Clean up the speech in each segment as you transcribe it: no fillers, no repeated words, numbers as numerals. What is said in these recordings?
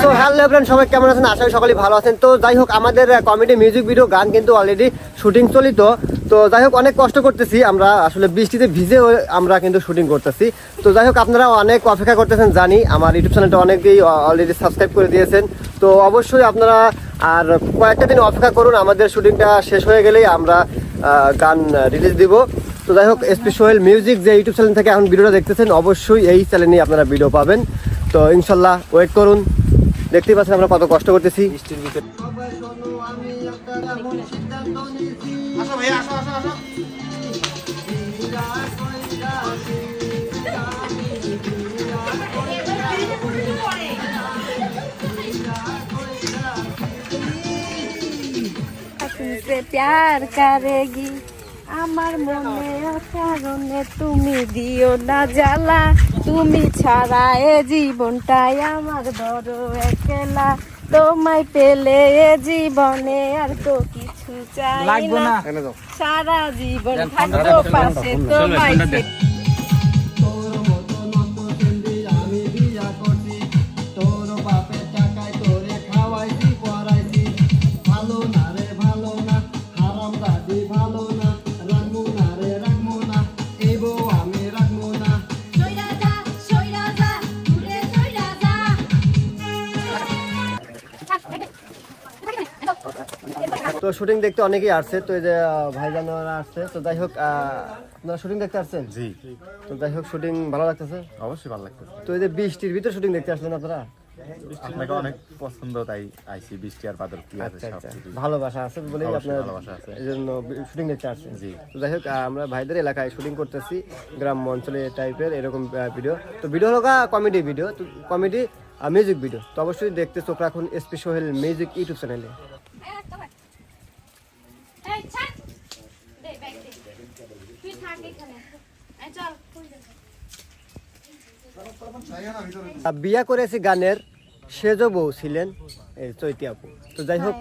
তো hello friend, সবাই কেমন আছেন? আশা করি সকলেই ভালো আছেন। তো যাই হোক, আমাদের কমেডি মিউজিক ভিডিও গান কিন্তু অলরেডি শুটিং চলিত। তো যাই হোক, অনেক কষ্ট করতেছি আমরা, আসলে বৃষ্টিতে ভিজে আমরা কিন্তু শুটিং করতেছি। তো যাই হোক, আপনারা অনেক অপেক্ষা করতেছেন জানি, আমার ইউটিউব চ্যানেলটা অনেকেই অলরেডি সাবস্ক্রাইব করে দিয়েছেন। তো অবশ্যই আপনারা আর কয়েকটা দিন অপেক্ষা করুন, আমাদের শুটিংটা শেষ হয়ে গেলেই আমরা গান রিলিজ দিব। তো যাই হোক, এসপি সোহেল মিউজিক যে ইউটিউব চ্যানেল থেকে এখন ভিডিওটা দেখতেছেন, অবশ্যই এই চ্যানেলে আপনারা ভিডিও পাবেন। তো ইনশাল্লাহ ওয়েট করুন, দেখতেই পাচ্ছেন আমরা কত কষ্ট করতেছি বৃষ্টির ভিতরে। প্যার করেগি আমার মনে কারণে তুমি দিও না জ্বালা, তুমি ছাড়া এ জীবনটাই আমার বড় একলা, তোমায় পেলে এ জীবনে আর তো কিছু চাই না, সারা জীবন থাকবো পাশে তোমায়। তো শুটিং দেখতে অনেকেই আসছে, তো এই যে ভাইজানরা আসছে। তো যাই হোক, আপনারা শুটিং দেখতে আসছেন? জি। তো যাই হোক, শুটিং ভালো লাগতেছে? অবশ্যই ভালো লাগতেছে। তো এই যে বৃষ্টির ভিতরে শুটিং দেখতে আসলেন আপনারা? আপনাকে অনেক পছন্দ, তাই আইসি। বৃষ্টি আর বাদল কি আছে, ভালোবাসা আছে বলেই আপনার ভালোবাসা আছে, এই জন্য শুটিং দেখতে আসছেন। জি। তো যাই হোক, আমরা ভাইদের এলাকায় শুটিং করতেছি, গ্রাম অঞ্চলে টাইপের এরকম ভিডিও। তো ভিডিও হলো কমেডি ভিডিও, তো কমেডি মিউজিক ভিডিও। তো অবশ্যই দেখতে চোখ রাখুন এসপি সোহেল মিউজিক ইউটিউব চ্যানেলে। বিয়া করেছি গানের সেজ বউ ছিলেন এই চৈতি আপু। তো যাই হোক,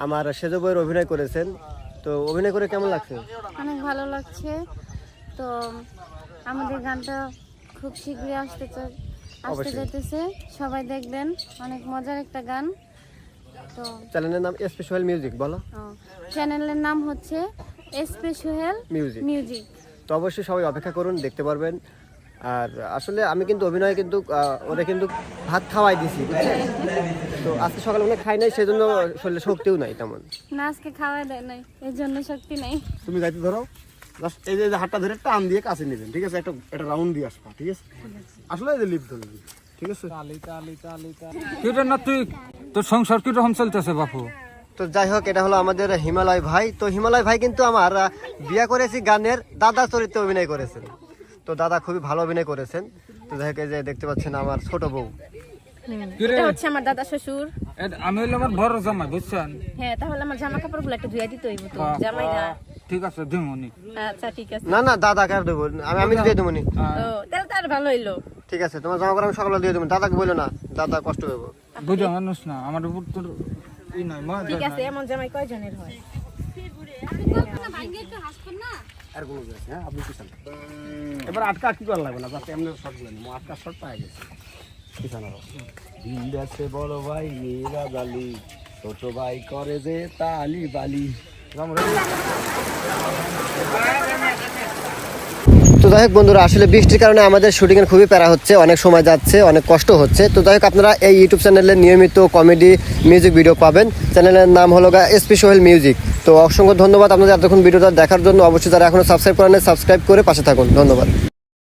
আমার সেজ বউয়ের অভিনয় করেছেন। তো অভিনয় করে কেমন লাগছে? অনেক ভালো লাগছে। তো আমাদের গানটা খুব শীঘ্রই আসতে যাইতেছে, সবাই দেখবেন, অনেক মজার একটা গান। তো চ্যানেলের নাম এসপি সোহেল মিউজিক বলো। চ্যানেলের নাম হচ্ছে এসপি সোহেল মিউজিক। তো অবশ্যই সবাই অপেক্ষা করুন, দেখতে পারবেন। আর আসলে আমি কিন্তু অভিনয় কিন্তু ওরা কিন্তু ভাত খাওয়াই দিছি, বুঝছেন? তো আজকে সকালে অনেক খাই নাই, সেজন্য শরীরে শক্তিও নাই তেমন। না, আজকে খাওয়াই দেয় নাই, এর জন্য শক্তি নাই। তুমি যাইতে ধরো, এই যে হাতটা ধরে টান দিয়ে কাছে নেবেন, ঠিক আছে? একটা রাউন্ড দিয়ে আসবা, ঠিক আছে? আসলে এই যে লিফট ধরবেন, ঠিক আছে? কিরে না তুই, তোর সংসার কিরকম চলতেছে বাপু? তো যাই হোক, এটা হলো আমাদের হিমালয় ভাই। তো হিমালয় ভাই কিন্তু আমার বিয়া করেছি গানের দাদা চরিত্রে অভিনয় করেছেন। তো দাদা খুবই ভালো অভিনয় করেছেন। তো যাই হোক, এই যে দেখতে পাচ্ছেন আমার ছোট বউ। এটা হচ্ছে আমার দাদা শ্বশুর। আমি হইলো আমার বড় জামাই, বুঝছেন? হ্যাঁ, তাহলে আমার জামা কাপড় গুলো একটু ধুয়ে দিতে হইব তো, জামাই না? ঠিক আছে, দিমুনি। আচ্ছা ঠিক আছে। না না, দাদা কার দেবো, আমি দিয়ে দেবো নি। ও তাহলে তার ভালো হইলো। ঠিক আছে, তোমার জামা কাপড় আমি সকালে দিয়ে দেবো, দাদাকে বলো না, দাদা কষ্ট পাবো। বুঝো মানুষ না, আমার উপর তোর ই নাই মা। ঠিক আছে, এমন জামাই কয়জনের হয়? আর কোনো জায়গা, হ্যাঁ আপনি কি চান? এবার আটকা কি করা লাগবে না, বাস এমনি শর্ট গুলো নিবো, আটকা শর্ট পাওয়া গেছে। কি চান আরো? দিল আছে বড় ভাই মেয়েরা গালি, ছোট ভাই করে যে তালি বালি। তো যাই হোক বন্ধুরা, আসলে বৃষ্টির কারণে আমাদের শুটিংয়ের খুবই প্যারা হচ্ছে, অনেক সময় যাচ্ছে, অনেক কষ্ট হচ্ছে। তো যাই হোক, আপনারা এই ইউটিউব চ্যানেলে নিয়মিত কমেডি মিউজিক ভিডিও পাবেন। চ্যানেলের নাম হলো এসপি সোহেল মিউজিক। তো অসংখ্য ধন্যবাদ আপনাদের এতক্ষণ ভিডিওটা দেখার জন্য। অবশ্যই যারা এখনো সাবস্ক্রাইব করেন, সাবস্ক্রাইব করে পাশে থাকুন। ধন্যবাদ।